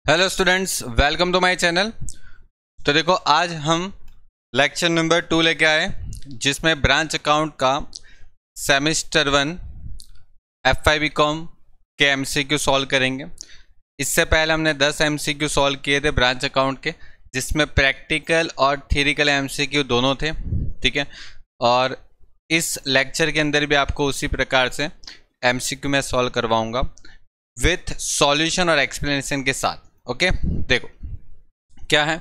Hello students, welcome to my channel. तो देखो, आज हम लेक्चर नंबर 2 लेके आए जिसमें ब्रांच अकाउंट का सेमेस्टर 1 FI BCom के MCQ सॉल्व करेंगे। इससे पहले हमने 10 MCQ सॉल्व किए थे ब्रांच अकाउंट के, जिसमें प्रैक्टिकल और थ्योरिटिकल MCQ दोनों थे। ठीक है, और इस लेक्चर के अंदर भी आपको उसी प्रकार से MCQ में सॉल्व करवाऊंगा विथ सॉल्यूशन और एक्सप्लेनेशन के साथ। ओके, देखो क्या है।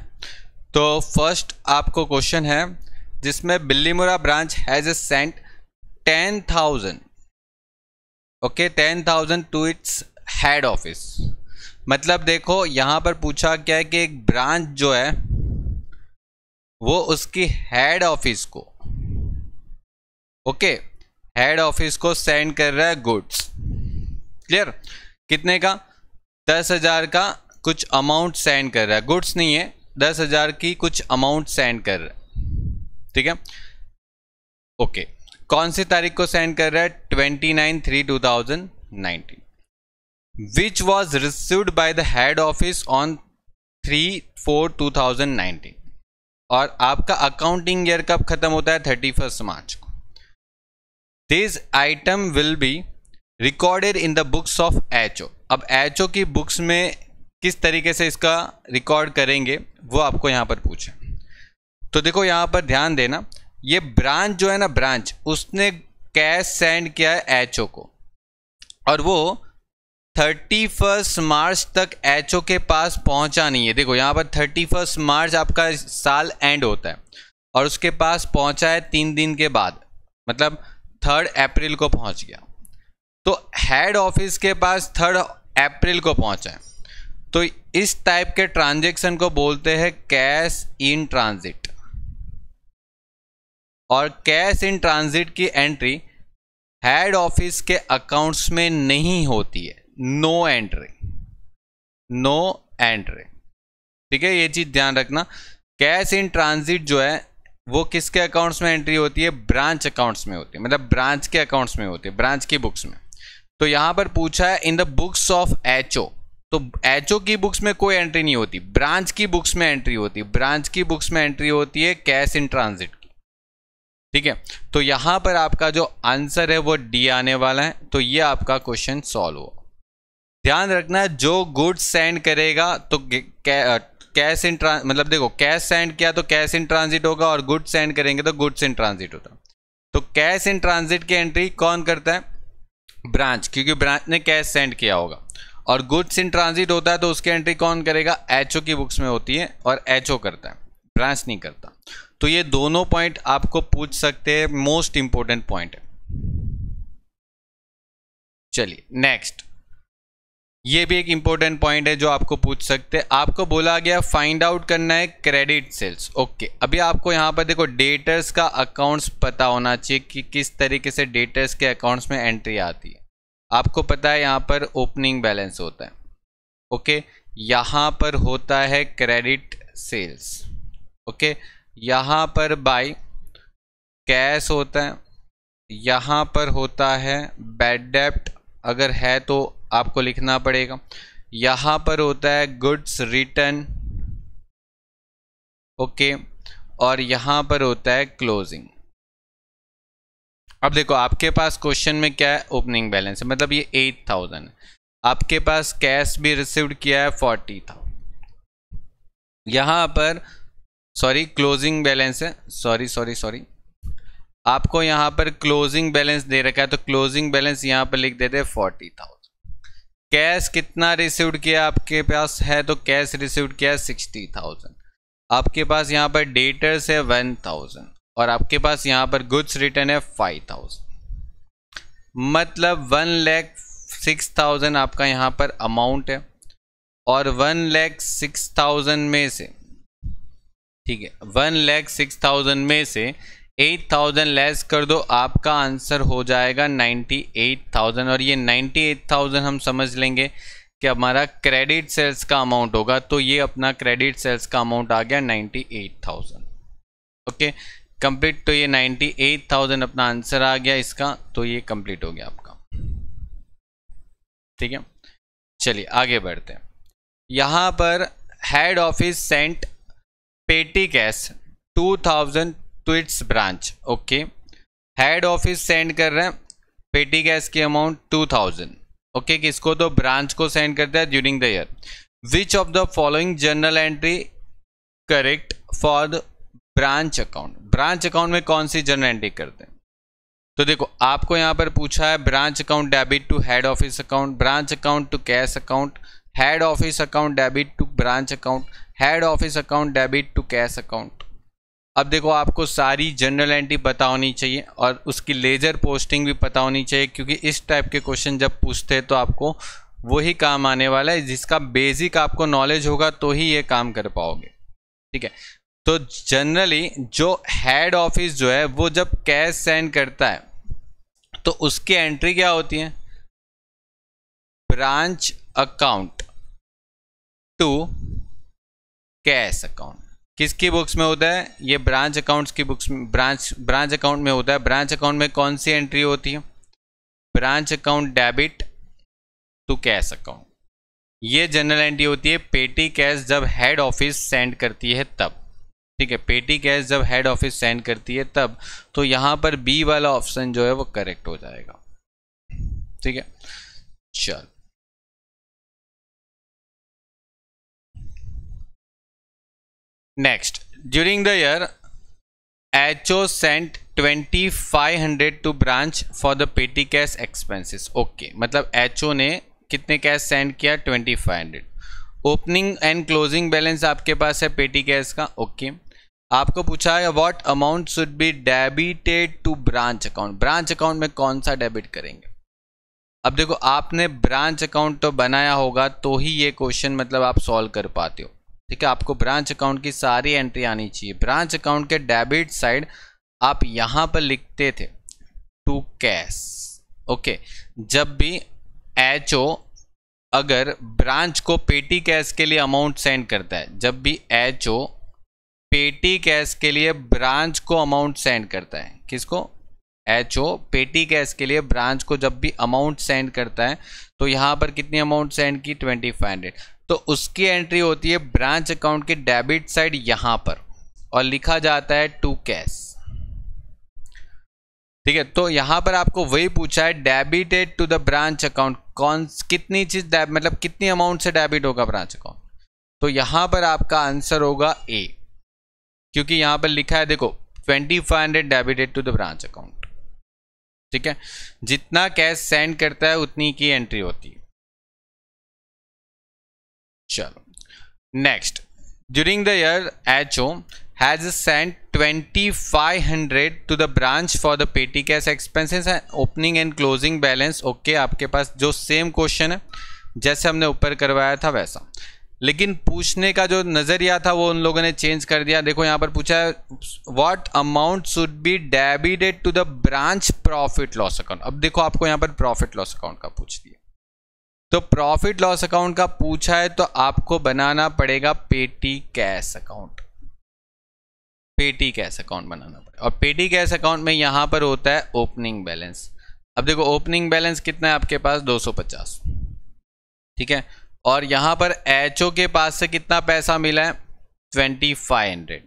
तो फर्स्ट आपको क्वेश्चन है जिसमें Bilimora branch has sent 10,000 10,000 to its head office. मतलब देखो, यहां पर पूछा क्या है कि एक ब्रांच जो है वो उसकी हेड ऑफिस को हेड ऑफिस को सेंड कर रहा है गुड्स। क्लियर? कितने का? 10,000 का कुछ अमाउंट सेंड कर रहा है। गुड्स नहीं है, 10,000 की कुछ अमाउंट सेंड कर रहा है। ठीक है, ओके। कौन सी तारीख को सेंड कर रहा है? 29/3/2019, which was received by the head office on 3/4/2019। और आपका अकाउंटिंग ईयर कब खत्म होता है? 31 मार्च को। This item will be recorded in the books of HO। अब HO की बुक्स में किस तरीके से इसका रिकॉर्ड करेंगे वो आपको यहां पर पूछे। तो देखो, यहां पर ध्यान देना, ये ब्रांच जो है ना, ब्रांच उसने कैश सेंड किया है HO को, और वो 31 मार्च तक HO के पास पहुंचा नहीं है। देखो यहां पर 31 मार्च आपका साल एंड होता है, और उसके पास पहुंचा है 3 दिन के बाद, मतलब 3 अप्रैल को पहुंच गया। तो हेड ऑफिस के पास 3 अप्रैल को पहुंचा है। तो इस टाइप के ट्रांजैक्शन को बोलते हैं कैश इन ट्रांजिट। और कैश इन ट्रांजिट की एंट्री हेड ऑफिस के अकाउंट्स में नहीं होती है। No entry, no entry. ठीक है, ये चीज ध्यान रखना। कैश इन ट्रांजिट जो है वो किसके अकाउंट्स में एंट्री होती है? ब्रांच अकाउंट्स में होती है, मतलब ब्रांच के अकाउंट्स में होती है, ब्रांच की बुक्स में। तो यहां पर पूछा है इन द बुक्स ऑफ HO। तो HO की बुक्स में कोई एंट्री नहीं होती, ब्रांच की बुक्स में एंट्री होती है। ब्रांच की बुक्स में एंट्री होती है कैश इन ट्रांजिट की। ठीक है, तो यहां पर आपका जो आंसर है वो D आने वाला है। तो ये आपका क्वेश्चन सॉल्व हुआ। ध्यान रखना, जो गुड्स सेंड करेगा तो कैश इन मतलब देखो, कैश सेंड किया तो कैश इन ट्रांजिट होगा, और गुड्स सेंड करेंगे तो गुड्स इन ट्रांजिट होता। तो कैश इन ट्रांजिट की एंट्री कौन करता है? ब्रांच, क्योंकि ब्रांच ने कैश सेंड किया होगा। और गुड्स इन ट्रांजिट होता है तो उसकी एंट्री कौन करेगा? HO की बुक्स में होती है, और HO करता है, ब्रांच नहीं करता। तो ये दोनों पॉइंट आपको पूछ सकते हैं, मोस्ट इंपॉर्टेंट पॉइंट है। चलिए नेक्स्ट, ये भी एक इंपॉर्टेंट पॉइंट है जो आपको पूछ सकते हैं। आपको बोला गया फाइंड आउट करना है क्रेडिट सेल्स। ओके, अभी आपको यहाँ पर देखो डेटर्स का अकाउंट्स पता होना चाहिए कि किस तरीके से डेटर्स के अकाउंट्स में एंट्री आती है। आपको पता है यहाँ पर ओपनिंग बैलेंस होता है, ओके, यहाँ पर होता है क्रेडिट सेल्स, ओके, यहाँ पर बाय कैश होता है, यहाँ पर होता है बैड डेप्ट, अगर है तो आपको लिखना पड़ेगा। यहाँ पर होता है गुड्स रिटर्न, ओके, और यहाँ पर होता है क्लोजिंग। अब देखो, आपके पास क्वेश्चन में क्या है? ओपनिंग बैलेंस है, मतलब ये 8,000 है। आपके पास कैश भी रिसीव्ड किया है 40,000। यहाँ पर क्लोजिंग बैलेंस है, सॉरी, आपको यहाँ पर क्लोजिंग बैलेंस दे रखा है, तो क्लोजिंग बैलेंस यहाँ पर लिख देते हैं 40,000। कैश कितना रिसीव्ड किया आपके पास है? तो कैश रिसीव्ड किया है 60,000। आपके पास यहाँ पर डेटर्स है 1,000, और आपके पास यहाँ पर गुड्स रिटर्न है 5,000। मतलब 1,06,000 आपका यहाँ पर अमाउंट है, और 1,06,000 में से, ठीक है, 1,06,000 में से 8,000 लेस कर दो, आपका आंसर हो जाएगा 98,000। और ये 98,000 हम समझ लेंगे कि हमारा क्रेडिट सेल्स का अमाउंट होगा। तो ये अपना क्रेडिट सेल्स का अमाउंट आ गया 98,000। Okay, complete. तो ये 98,000 अपना आंसर आ गया इसका। तो ये कंप्लीट हो गया आपका। ठीक है, चलिए आगे बढ़ते हैं। यहाँ पर head office sent petty cash 2000 to its branch. Okay, head office send कर रहे हैं पेटी कैश की अमाउंट 2000। ओके, किसको? तो ब्रांच को सेंड करता है during the year. Which of the following journal entry correct for the branch account? Branch account में कौन सी जर्नल एंट्री करते हैं? तो देखो, आपको यहाँ पर पूछा है branch account debit to head office account, branch account to cash account, head office account debit to branch account, head office account debit to cash account. अब देखो, आपको सारी जनरल एंट्री पता होनी चाहिए और उसकी लेजर पोस्टिंग भी पता होनी चाहिए, क्योंकि इस टाइप के क्वेश्चन जब पूछते हैं तो आपको वही काम आने वाला है, जिसका बेसिक आपको नॉलेज होगा तो ही ये काम कर पाओगे। ठीक है, तो जनरली जो हेड ऑफिस जो है वो जब कैश सेंड करता है तो उसकी एंट्री क्या होती है? Branch account to cash account. किसकी बुक्स में होता है? ये ब्रांच अकाउंट्स की बुक्स में, ब्रांच अकाउंट में होता है। ब्रांच अकाउंट में कौन सी एंट्री होती है? Branch account debit to cash account. ये जनरल एंट्री होती है पेटी कैश जब हेड ऑफिस सेंड करती है तब। ठीक है, पेटी कैश जब हेड ऑफिस सेंड करती है तब। तो यहां पर बी वाला ऑप्शन जो है वो करेक्ट हो जाएगा। ठीक है, चल next. During the year HO sent 2500 to branch for the petty cash expenses. Okay, मतलब HO ने कितने कैश सेंड किया? 2500। ओपनिंग एंड क्लोजिंग बैलेंस आपके पास है पेटी कैश का। ओके, आपको पूछा है what amount should be debited to branch account. Branch account में कौन सा डेबिट करेंगे? अब देखो, आपने ब्रांच अकाउंट तो बनाया होगा तो ही ये क्वेश्चन मतलब आप सॉल्व कर पाते हो। ठीक है, आपको ब्रांच अकाउंट की सारी एंट्री आनी चाहिए। ब्रांच अकाउंट के डेबिट साइड आप यहां पर लिखते थे टू कैश। ओके, जब भी HO अगर ब्रांच को पेटी कैश के लिए अमाउंट सेंड करता है, जब भी HO पेटी कैश के लिए ब्रांच को अमाउंट सेंड करता है, किसको? HO पेटी कैश के लिए ब्रांच को जब भी अमाउंट सेंड करता है तो यहां पर कितनी अमाउंट सेंड की? 2500। तो उसकी एंट्री होती है ब्रांच अकाउंट के डेबिट साइड यहां पर और लिखा जाता है टू कैश। ठीक है, तो यहां पर आपको वही पूछा है debited to the branch account, कौन कितनी चीज मतलब कितनी अमाउंट से डेबिट होगा ब्रांच अकाउंट। तो यहां पर आपका आंसर होगा ए, क्योंकि यहां पर लिखा है देखो 2500 debited to the branch account. ठीक है, जितना कैश सेंड करता है उतनी की एंट्री होती है। चलो next. During the year HO has sent 2500 to the branch for the petty cash expenses and opening and closing balance. Okay, आपके पास जो सेम क्वेश्चन है जैसे हमने ऊपर करवाया था वैसा, लेकिन पूछने का जो नजरिया था वो उन लोगों ने चेंज कर दिया। देखो यहाँ पर पूछा है what amount should be debited to the branch profit loss account. अब देखो, आपको यहाँ पर प्रॉफिट लॉस अकाउंट का पूछ दिया, तो प्रॉफिट लॉस अकाउंट का पूछा है तो आपको बनाना पड़ेगा petty cash account. Petty cash account बनाना पड़ेगा और पेटी कैश अकाउंट में यहां पर होता है ओपनिंग बैलेंस। अब देखो, ओपनिंग बैलेंस कितना है आपके पास? 250। ठीक है, और यहां पर HO के पास से कितना पैसा मिला है? 2500।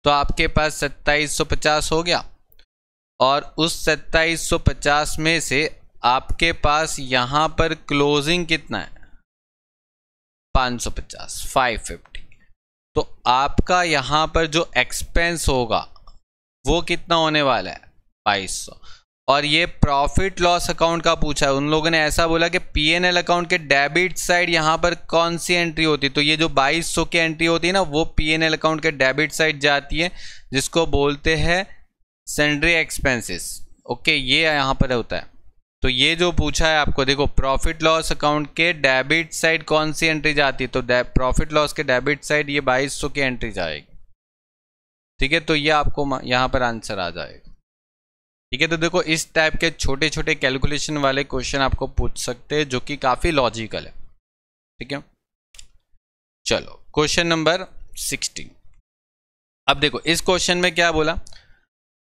तो आपके पास 2750 हो गया और उस 2750 में से आपके पास यहां पर क्लोजिंग कितना है? 550, 550। तो आपका यहां पर जो एक्सपेंस होगा वो कितना होने वाला है? 2200। और ये प्रॉफिट लॉस अकाउंट का पूछा है, उन लोगों ने ऐसा बोला कि P&L अकाउंट के डेबिट साइड यहां पर कौन सी एंट्री होती है? तो ये जो 2200 की एंट्री होती है ना, वो P&L अकाउंट के डेबिट साइड जाती है, जिसको बोलते हैं सन्ड्री एक्सपेंसेस। ओके, ये यहां पर होता है। तो ये जो पूछा है आपको, देखो प्रॉफिट लॉस अकाउंट के डेबिट साइड कौन सी एंट्री जाती है? तो प्रॉफिट लॉस के डेबिट साइड ये 2200 की एंट्री जाएगी। ठीक है, तो ये आपको यहां पर आंसर आ जाएगा। ठीक है, तो देखो इस टाइप के छोटे छोटे कैलकुलेशन वाले क्वेश्चन आपको पूछ सकते हैं जो कि काफी लॉजिकल है। ठीक है, चलो क्वेश्चन नंबर 16। अब देखो इस क्वेश्चन में क्या बोला?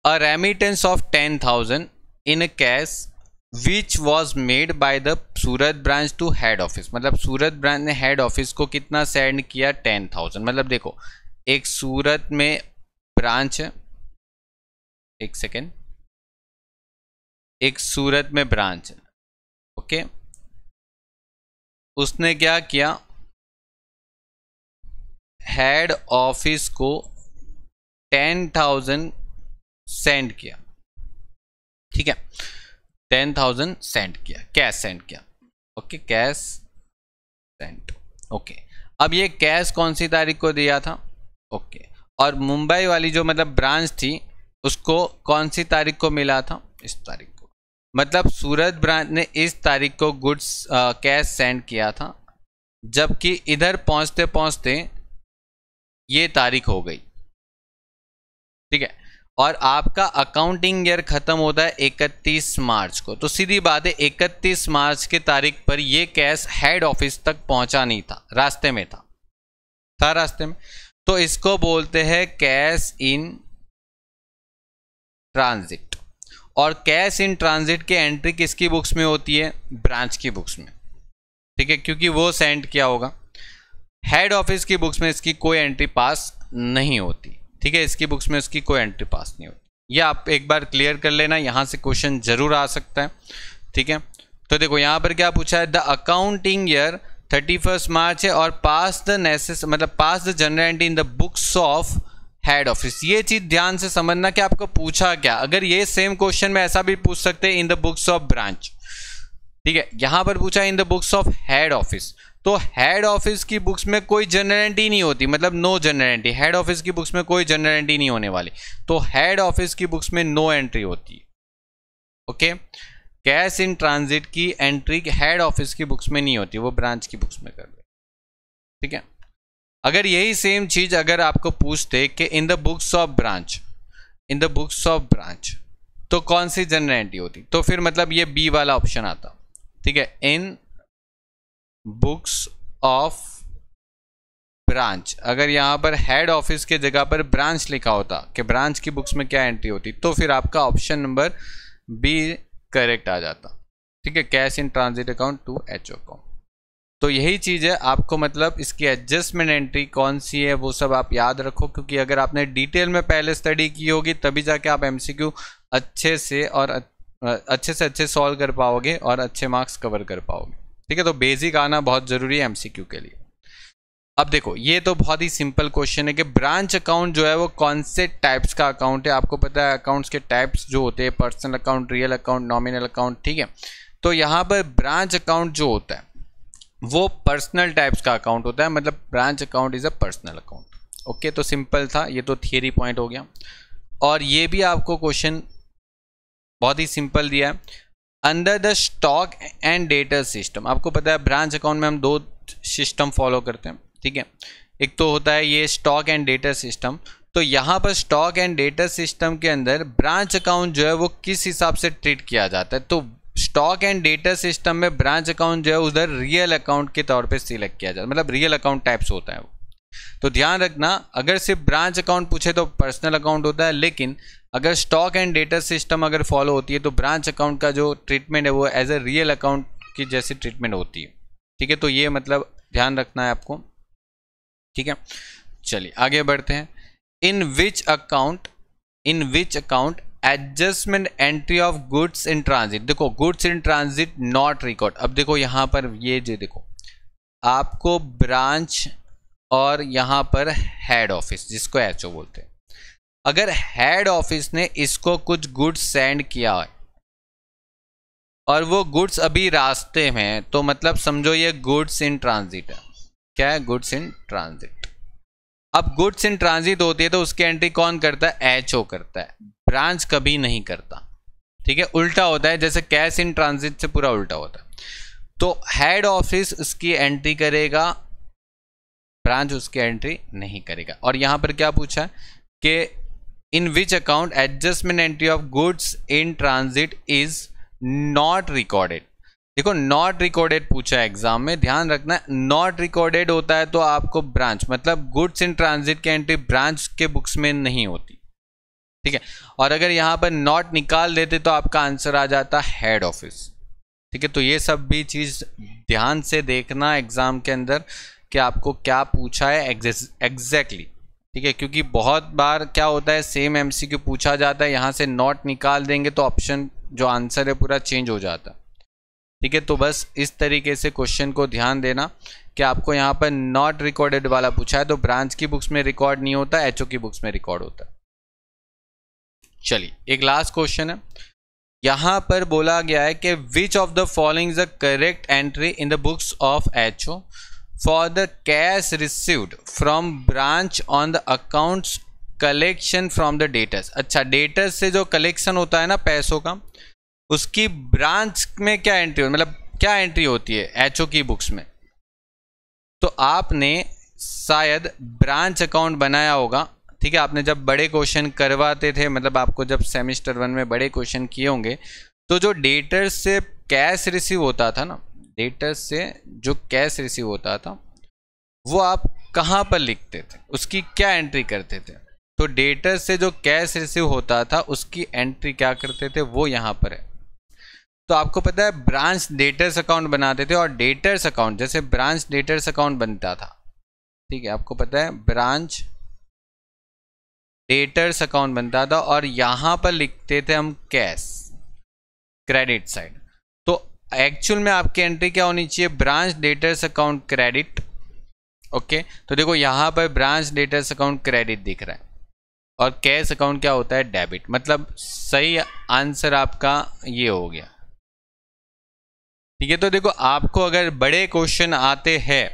A remittance of 10,000 in cash which was made by the Surat branch to head office, मतलब सूरत ब्रांच ने हेड ऑफिस को कितना सेंड किया, 10,000। मतलब देखो एक सूरत में ब्रांच, एक सेकेंड, एक सूरत में ब्रांच, ओके, उसने क्या किया, हेड ऑफिस को 10,000 सेंड किया, ठीक है, 10,000 सेंड किया, कैश सेंड किया, ओके, कैश सेंड, ओके। अब ये कैश कौन सी तारीख को दिया था, ओके, और मुंबई वाली जो मतलब ब्रांच थी उसको कौन सी तारीख को मिला था, इस तारीख को, मतलब सूरत ब्रांच ने इस तारीख को गुड्स कैश सेंड किया था, जबकि इधर पहुंचते पहुंचते ये तारीख हो गई, ठीक है, और आपका अकाउंटिंग ईयर खत्म होता है 31 मार्च को, तो सीधी बात है 31 मार्च की तारीख पर ये कैश हेड ऑफिस तक पहुंचा नहीं था, रास्ते में था रास्ते में, तो इसको बोलते हैं कैश इन ट्रांजिट। और कैश इन ट्रांजिट की एंट्री किसकी बुक्स में होती है, ब्रांच की बुक्स में, ठीक है, क्योंकि वो सेंड किया होगा। हेड ऑफिस की बुक्स में इसकी कोई एंट्री पास नहीं होती, ठीक है, इसकी बुक्स में इसकी कोई एंट्री पास नहीं होती। ये आप एक बार क्लियर कर लेना, यहाँ से क्वेश्चन जरूर आ सकता है, ठीक है। तो देखो यहाँ पर क्या पूछा है, द अकाउंटिंग ईयर 31 मार्च है और पास द नेसेस मतलब pass the general entry in the books of head office. ये चीज ध्यान से समझना कि आपको पूछा क्या, अगर ये सेम क्वेश्चन में ऐसा भी पूछ सकते हैं in the books of branch, ठीक है, यहां पर पूछा in the books of head office, तो हेड ऑफिस की बुक्स में कोई जनरल एंट्री नहीं होती, मतलब no journal entry, head office की बुक्स में कोई जनरल एंट्री नहीं होने वाली, तो हेड ऑफिस की बुक्स में नो एंट्री होती है, ओके। कैश इन ट्रांजिट की एंट्री हेड ऑफिस की बुक्स में नहीं होती, वो ब्रांच की बुक्स में कर दे, ठीक है। अगर यही सेम चीज अगर आपको पूछते कि इन the books of branch, in the books of branch, तो कौन सी जनरल एंट्री होती, तो फिर मतलब ये बी वाला ऑप्शन आता, ठीक है, इन बुक्स ऑफ ब्रांच। अगर यहां पर हेड ऑफिस के जगह पर ब्रांच लिखा होता कि ब्रांच की बुक्स में क्या एंट्री होती, तो फिर आपका ऑप्शन नंबर बी करेक्ट आ जाता, ठीक है, cash in transit account to HO account. तो यही चीज़ है, आपको मतलब इसकी एडजस्टमेंट एंट्री कौन सी है वो सब आप याद रखो, क्योंकि अगर आपने डिटेल में पहले स्टडी की होगी तभी जाके आप एमसीक्यू अच्छे से अच्छे सॉल्व कर पाओगे और अच्छे मार्क्स कवर कर पाओगे, ठीक है। तो बेसिक आना बहुत ज़रूरी है एमसीक्यू के लिए। अब देखो ये तो बहुत ही सिंपल क्वेश्चन है कि ब्रांच अकाउंट जो है वो कौन से टाइप्स का अकाउंट है। आपको पता है अकाउंट्स के टाइप्स जो होते हैं, personal account, real account, nominal account, ठीक है। तो यहाँ पर ब्रांच अकाउंट जो होता है वो पर्सनल टाइप्स का अकाउंट होता है, मतलब branch account is a personal account, okay. तो सिंपल था, ये तो थियरी पॉइंट हो गया। और ये भी आपको क्वेश्चन बहुत ही सिंपल दिया है, under the stock and data system. आपको पता है ब्रांच अकाउंट में हम दो सिस्टम फॉलो करते हैं, ठीक है। एक तो होता है ये स्टॉक एंड डेटा सिस्टम, तो यहाँ पर स्टॉक एंड डेटा सिस्टम के अंदर ब्रांच अकाउंट जो है वो किस हिसाब से ट्रीट किया जाता है, तो स्टॉक एंड डेटा सिस्टम में ब्रांच अकाउंट जो है उधर रियल अकाउंट के तौर पे सिलेक्ट किया जाता है, मतलब रियल अकाउंट टाइप्स होता है वो। तो ध्यान रखना, अगर सिर्फ ब्रांच अकाउंट पूछे तो पर्सनल अकाउंट होता है, लेकिन अगर स्टॉक एंड डेटा सिस्टम अगर फॉलो होती है तो ब्रांच अकाउंट का जो ट्रीटमेंट है वो एज ए रियल अकाउंट की जैसी ट्रीटमेंट होती है, ठीक है। तो ये मतलब ध्यान रखना है आपको, ठीक है। चलिए आगे बढ़ते हैं। In which account adjustment entry of goods in transit. देखो goods in transit not record. अब देखो यहाँ पर ये जो देखो आपको ब्रांच और यहाँ पर हेड ऑफिस जिसको एचओ बोलते हैं, अगर हेड ऑफिस ने इसको कुछ गुड्स सेंड किया है और वो गुड्स अभी रास्ते में है, तो मतलब समझो ये गुड्स इन ट्रांजिट है। क्या है? Goods in transit. अब गुड्स इन ट्रांजिट होती है तो उसकी एंट्री कौन करता है? एचओ करता है, ब्रांच कभी नहीं करता, ठीक है। उल्टा होता है, जैसे कैश इन ट्रांजिट से पूरा उल्टा होता है। तो हेड ऑफिस उसकी एंट्री करेगा, ब्रांच उसकी एंट्री नहीं करेगा। और यहां पर क्या पूछा है कि in which account adjustment entry of goods in transit is not recorded. देखो नॉट रिकॉर्डेड पूछा है एग्जाम में, ध्यान रखना। नॉट रिकॉर्डेड होता है तो आपको ब्रांच मतलब गुड्स इन ट्रांजिट की एंट्री ब्रांच के बुक्स में नहीं होती, ठीक है। और अगर यहाँ पर नॉट निकाल देते तो आपका आंसर आ जाता हेड ऑफिस। ठीक है, तो ये सब भी चीज़ ध्यान से देखना एग्जाम के अंदर कि आपको क्या पूछा है एग्जैक्टली। ठीक है, क्योंकि बहुत बार क्या होता है सेम एमसीक्यू पूछा जाता है, यहाँ से नॉट निकाल देंगे तो ऑप्शन जो आंसर है पूरा चेंज हो जाता है। ठीक है, तो बस इस तरीके से क्वेश्चन को ध्यान देना कि आपको यहाँ पर नॉट रिकॉर्डेड वाला पूछा है तो ब्रांच की बुक्स में रिकॉर्ड नहीं होता, एचओ की बुक्स में रिकॉर्ड होता है। चलिए एक लास्ट क्वेश्चन है, यहाँ पर बोला गया है कि which of the following is the correct entry in the books of HO for the cash received from branch on the accounts collection from the debtors. अच्छा, डेटर्स से जो कलेक्शन होता है ना पैसों का, उसकी ब्रांच में क्या एंट्री मतलब क्या एंट्री होती है एचओ की बुक्स में। तो आपने शायद ब्रांच अकाउंट बनाया होगा। ठीक है, आपने जब बड़े क्वेश्चन करवाते थे, मतलब आपको जब सेमेस्टर 1 में बड़े क्वेश्चन किए होंगे, तो जो डेटर्स से कैश रिसीव होता था ना, डेटर्स से जो कैश रिसीव होता था वो आप कहाँ पर लिखते थे, उसकी क्या एंट्री करते थे। तो डेटर्स से जो कैश रिसीव होता था उसकी एंट्री क्या करते थे, वो यहाँ पर है। तो आपको पता है ब्रांच डेटर्स अकाउंट बनाते थे, और डेटर्स अकाउंट जैसे ब्रांच डेटर्स अकाउंट बनता था। ठीक है, आपको पता है ब्रांच डेटर्स अकाउंट बनता था और यहां पर लिखते थे हम कैश क्रेडिट साइड। तो एक्चुअल में आपकी एंट्री क्या होनी चाहिए, branch debtors account credit. Okay, तो देखो यहां पर ब्रांच डेटर्स अकाउंट क्रेडिट दिख रहा है और कैश अकाउंट क्या होता है, डेबिट। मतलब सही आंसर आपका ये हो गया। ठीक है, तो देखो आपको अगर बड़े क्वेश्चन आते हैं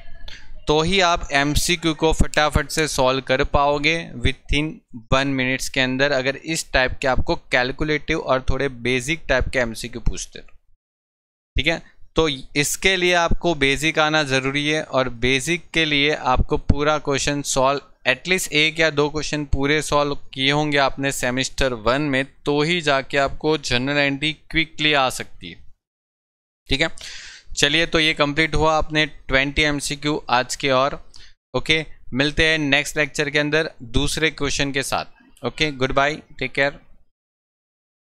तो ही आप एमसीक्यू को फटाफट से सॉल्व कर पाओगे विथ इन 1 मिनट्स के अंदर, अगर इस टाइप के आपको कैलकुलेटिव और थोड़े बेसिक टाइप के एमसीक्यू पूछते। ठीक है, तो इसके लिए आपको बेसिक आना ज़रूरी है, और बेसिक के लिए आपको पूरा क्वेश्चन सॉल्व एटलीस्ट 1 या 2 क्वेश्चन पूरे सॉल्व किए होंगे आपने सेमेस्टर 1 में, तो ही जाके आपको जनरल एंट्री क्विकली आ सकती है। ठीक है, चलिए तो ये कंप्लीट हुआ अपने 20 एमसीक्यू आज के। और ओके, मिलते हैं नेक्स्ट लेक्चर के अंदर दूसरे क्वेश्चन के साथ। Okay, goodbye, take care.